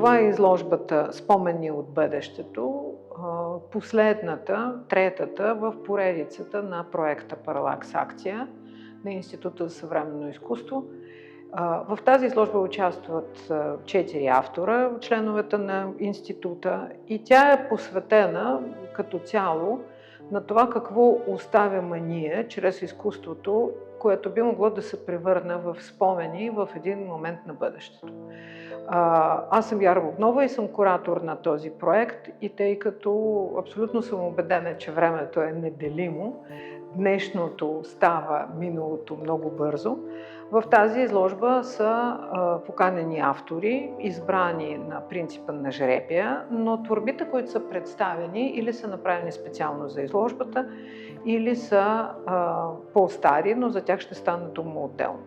Това е изложбата "Спомени от бъдещето", последната, третата в поредицата на проекта "Паралакс акция" на Института за съвременно изкуство. В тази изложба участват 4 автора, членовете на института, и тя е посветена като цяло на това какво оставяме ние чрез изкуството, което би могло да се превърне в спомени в един момент на бъдещето. Аз съм Яра Бубнова и съм куратор на този проект, и тъй като абсолютно съм убедена, че времето е неделимо, днешното става миналото много бързо, в тази изложба са поканени автори, избрани на принципа на жребия, но творбите, които са представени, или са направени специално за изложбата, или са по-стари, но за тях ще стане дума отделно.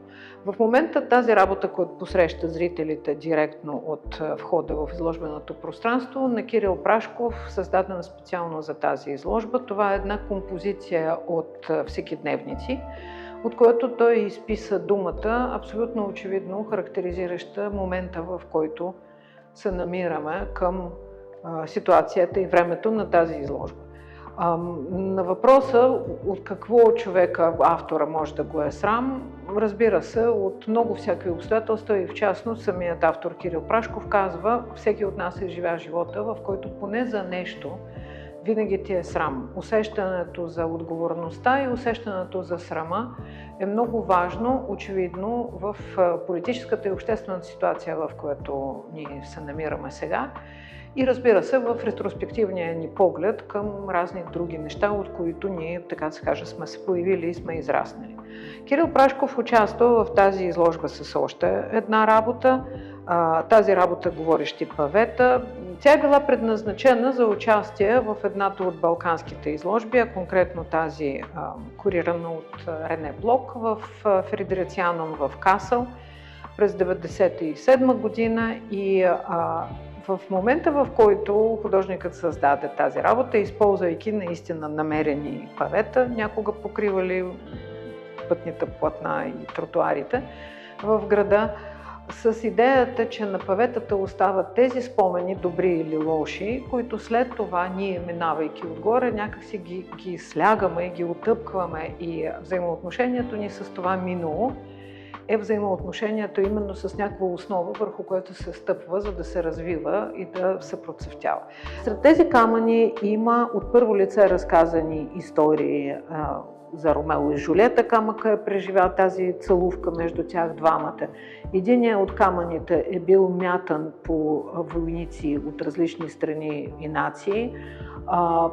В момента тази работа, която посреща зрителите директно от входа в изложбеното пространство, на Кирил Прашков, създадена специално за тази изложба. Това е една композиция от всекидневници, от което той изписа думата, абсолютно очевидно характеризираща момента, в който се намираме към ситуацията и времето на тази изложба. На въпроса от какво човека, автора, може да го е срам, разбира се, от много всякакви обстоятелства, и в частност самият автор Кирил Прашков казва: всеки от нас е живял живота, в който поне за нещо винаги ти е срам. Усещането за отговорността и усещането за срама е много важно, очевидно, в политическата и обществената ситуация, в която ние се намираме сега. И разбира се, в ретроспективния ни поглед към разни други неща, от които ние, така да се каже, сме се появили и сме израснали. Кирил Прашков участва в тази изложба с още една работа. Тази работа "Говорещи павета". Тя е била предназначена за участие в едната от балканските изложби, а конкретно тази курирана от Рене Блок в Фредерицианум в Касъл през 1997 година. И в момента, в който художникът създаде тази работа, използвайки наистина намерени павета, някога покривали пътните платна и тротуарите в града, с идеята, че на паветата остават тези спомени, добри или лоши, които след това ние, минавайки отгоре, някакси ги слягаме и ги отъпкваме, и взаимоотношението ни с това минало е взаимоотношението именно с някаква основа, върху която се стъпва, за да се развива и да се процъфтява. Сред тези камъни има от първо лице разказани истории за Ромео и Жулиета. Камъка е преживял тази целувка между тях двамата. Единият от камъните е бил мятан по войници от различни страни и нации.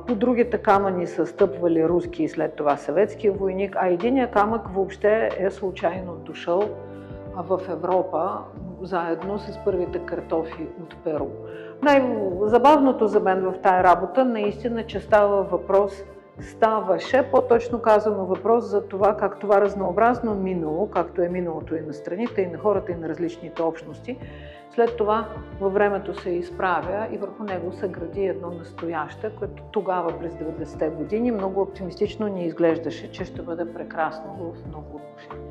По другите камъни са стъпвали руски и след това съветски войник, а единият камък въобще е случайно дошъл в Европа заедно с първите картофи от Перу. Най-забавното за мен в тая работа наистина, че ставаше, по-точно казано, въпрос за това как това разнообразно минало, както е миналото и на страните, и на хората, и на различните общности, след това във времето се изправя и върху него се гради едно настояще, което тогава, през 90-те години, много оптимистично ни изглеждаше, че ще бъде прекрасно в много отношения.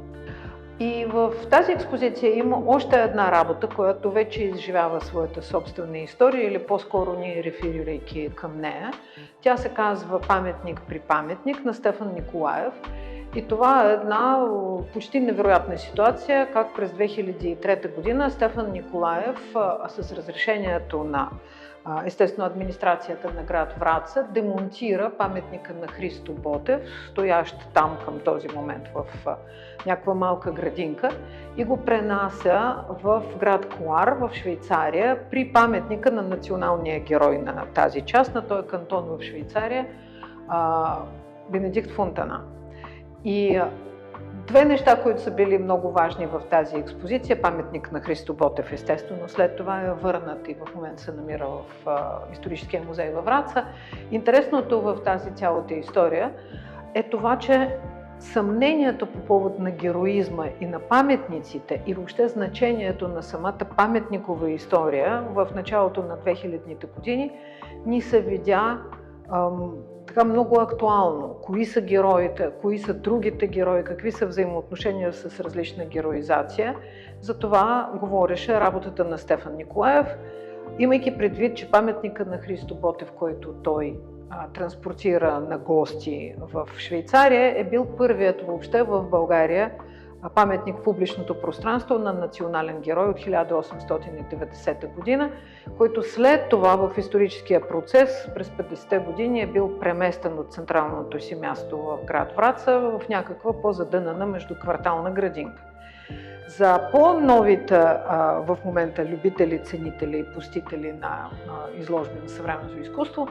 И в тази експозиция има още една работа, която вече изживява своята собствена история, или по-скоро ние реферирайки към нея. Тя се казва "Паметник при паметник" на Стефан Николаев. И това е една почти невероятна ситуация, как през 2003 година Стефан Николаев с разрешението на естествено администрацията на град Враца демонтира паметника на Христо Ботев, стоящ там към този момент в някаква малка градинка, и го пренася в град Клар в Швейцария при паметника на националния герой на тази част, на този кантон в Швейцария, Бенедикт Фонтана. И две неща, които са били много важни в тази експозиция: паметник на Христо Ботев, естествено, след това е върнат и в момента се намира в Историческия музей във Враца. Интересното в тази цялата история е това, че съмнението по повод на героизма и на паметниците и въобще значението на самата паметникова история в началото на 2000-те години ни се видя така много актуално. Кои са героите, кои са другите герои, какви са взаимоотношения с различна героизация. За това говореше работата на Стефан Николаев. имайки предвид, че паметника на Христо Ботев, който той транспортира на гости в Швейцария, е бил първият въобще в България паметник в публичното пространство на национален герой от 1890 година, който след това в историческия процес през 50-те години е бил преместен от централното си място в град Враца в някаква по-задънана междуквартална градинка. За по-новите в момента любители, ценители и посетители на изложби на съвременното изкуство,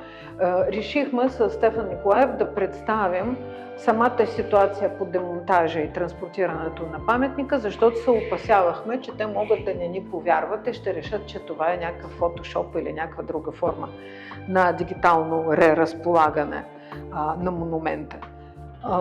решихме с Стефан Николаев да представим самата ситуация по демонтажа и транспортирането на паметника, защото се опасявахме, че те могат да не ни повярват и ще решат, че това е някакъв фотошоп или някаква друга форма на дигитално преразполагане на монумента.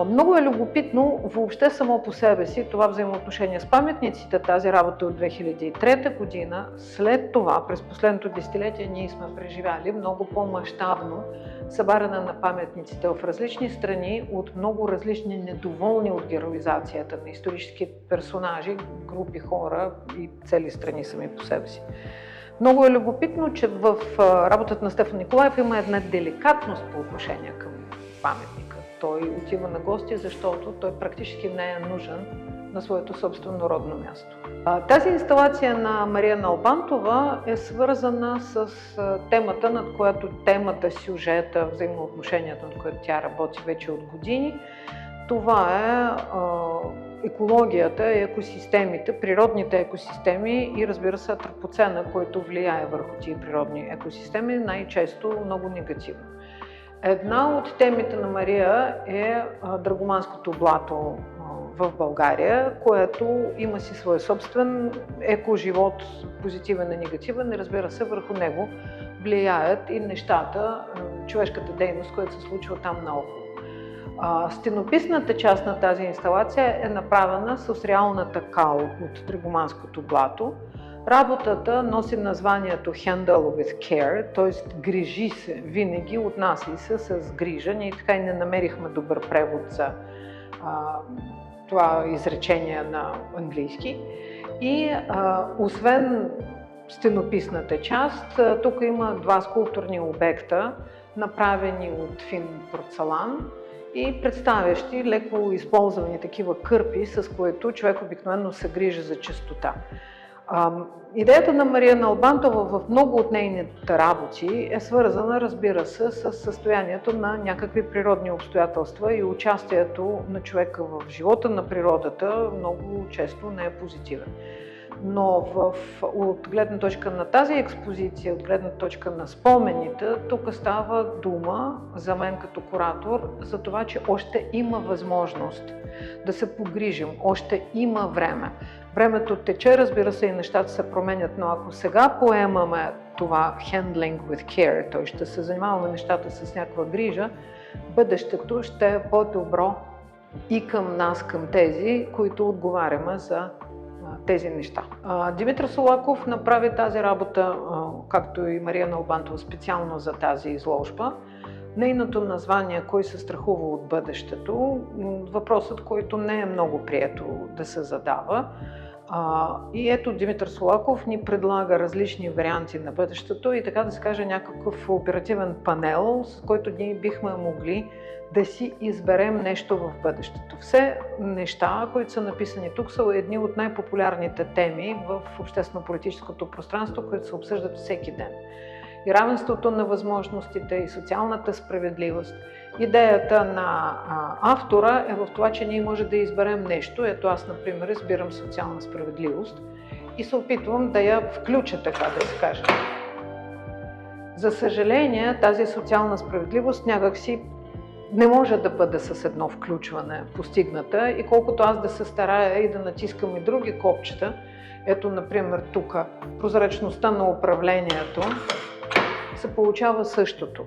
Много е любопитно въобще само по себе си това взаимоотношение с паметниците, тази работа от 2003 година. След това, през последното десетилетие, ние сме преживяли много по-мащабно събаряне на паметниците в различни страни от много различни недоволни от героизацията на исторически персонажи, групи хора и цели страни сами по себе си. Много е любопитно, че в работата на Стефан Николаев има една деликатност по отношение към паметника. Той отива на гости, защото той практически не е нужен на своето собствено родно място. Тази инсталация на Мария Налбантова е свързана с темата, сюжета, взаимоотношенията, над което тя работи вече от години. Това е екологията, екосистемите, природните екосистеми и, разбира се, антропоцена, който влияе върху тия природни екосистеми, най-често много негативно. Една от темите на Мария е драгоманското блато в България, което има си свой собствен екоживот, позитивен и негативен, и разбира се, върху него влияят и нещата, човешката дейност, която се случва там наоколо. Стенописната част на тази инсталация е направена с реалната кал от драгоманското блато. Работата носи названието Handle with Care, т.е. грижи се, винаги отнася се с грижа. Ние така и не намерихме добър превод за това изречение на английски. И освен стенописната част, тук има два скулптурни обекта, направени от фин порцелан и представящи леко използвани такива кърпи, с които човек обикновено се грижи за чистота. Идеята на Мария Налбантова в много от нейните работи е свързана, разбира се, с състоянието на някакви природни обстоятелства и участието на човека в живота на природата много често не е позитивен. Но от гледна точка на тази експозиция, от гледна точка на спомените, тук става дума за мен като куратор за това, че още има възможност да се погрижим, още има време. Времето тече, разбира се, и нещата се променят, но ако сега поемаме това handling with care, т.е. ще се занимаваме нещата с някаква грижа, бъдещето ще е по-добро и към нас, към тези, които отговаряме за тези неща. Димитър Солаков направи тази работа, както и Мария Налбантова, специално за тази изложба. Нейното название "Кой се страхува от бъдещето", въпросът, който не е много прието да се задава. И ето Димитър Солаков ни предлага различни варианти на бъдещето и, така да се каже, някакъв оперативен панел, с който ние бихме могли да си изберем нещо в бъдещето. Все неща, които са написани тук, са едни от най-популярните теми в обществено-политическото пространство, които се обсъждат всеки ден. И равенството на възможностите, и социалната справедливост. Идеята на автора е в това, че ние може да изберем нещо. Ето аз, например, избирам социална справедливост и се опитвам да я включа, така да се каже. За съжаление, тази социална справедливост някакси не може да бъде с едно включване постигната, и колкото аз да се старая и да натискам и други копчета, ето, например, тук прозрачността на управлението, се получава същото.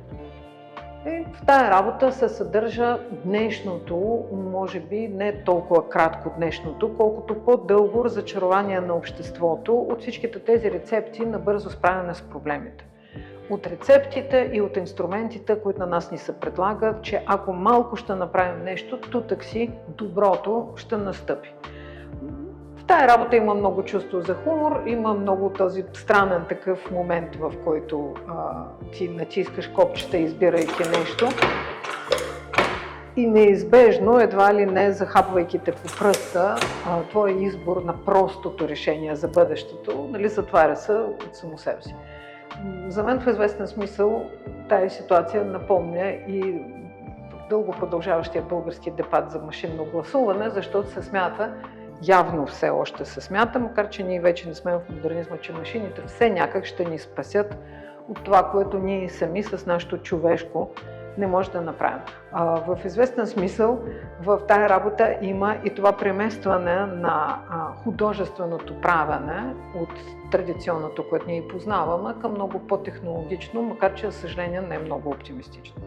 И в тая работа се съдържа днешното, може би не толкова кратко днешното, колкото по-дълго разочарование на обществото от всичките тези рецепти на бързо справяне с проблемите. От рецептите и от инструментите, които на нас ни се предлагат, че ако малко ще направим нещо, тутък си доброто ще настъпи. В тая работа има много чувство за хумор, има много този странен такъв момент, в който ти натискаш копчета, избирайки нещо. И неизбежно, едва ли не захапвайки те по пръста, твой избор на простото решение за бъдещето, нали, затваря се от само себе си. За мен в известен смисъл тая ситуация напомня и дълго продължаващия български дебат за машинно гласуване, защото се смята, явно все още се смята, макар че ние вече не сме в модернизма, че машините все някак ще ни спасят от това, което ние сами с нашето човешко не може да направим. В известен смисъл в тая работа има и това преместване на художественото правене от традиционното, което ние познаваме, към много по-технологично, макар че, за съжаление, не е много оптимистично.